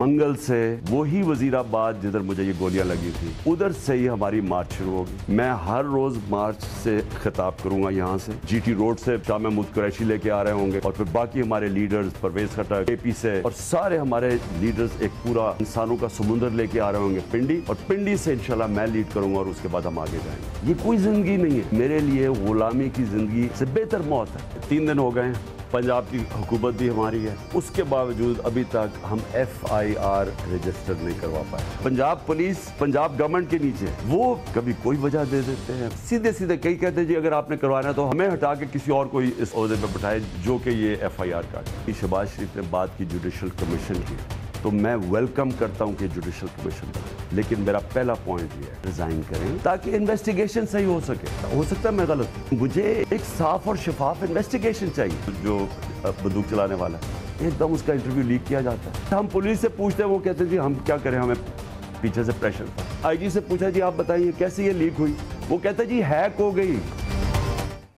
मंगल से वही वजीराबाद जिधर मुझे ये गोलियां लगी थी उधर से ही हमारी मार्च शुरू होगी। मैं हर रोज मार्च से खिताब करूंगा यहाँ से। जीटी रोड से शाह महमूद कुरैशी लेके आ रहे होंगे और फिर बाकी हमारे लीडर्स परवेज खट्टर एपी से और सारे हमारे लीडर्स एक पूरा इंसानों का समुंदर लेके आ रहे होंगे पिंडी, और पिंडी से इंशाल्लाह मैं लीड करूंगा और उसके बाद हम आगे जाएंगे। ये कोई जिंदगी नहीं है मेरे लिए, गुलामी की जिंदगी से बेहतर मौत है। 3 दिन हो गए हैं, पंजाब की हुकूमत भी हमारी है, उसके बावजूद अभी तक हम FIR रजिस्टर नहीं करवा पाए। पंजाब पुलिस पंजाब गवर्नमेंट के नीचे, वो कभी कोई वजह दे देते हैं सीधे सीधे। कई कहते हैं जी अगर आपने करवाना है तो हमें हटा के किसी और को इस ओहदे पे बिठाए जो कि ये FIR का। शहबाज शरीफ ने बात की जुडिशल कमीशन की, तो मैं वेलकम करता हूं कि जुडिशल कमीशन बने, लेकिन मेरा पहला पॉइंट ये है रिजाइन करें ताकि इन्वेस्टिगेशन सही हो सके। हो सकता है मैं गलत हूं, मुझे एक साफ और शफाफ इन्वेस्टिगेशन चाहिए। जो बंदूक चलाने वाला है एकदम उसका इंटरव्यू लीक किया जाता है, हम पुलिस से पूछते हैं, वो कहते हैं जी हम क्या करें, हमें पीछे से प्रेशर था। IG से पूछा जी आप बताइए कैसे ये लीक हुई, वो कहता है जी हैक हो गई।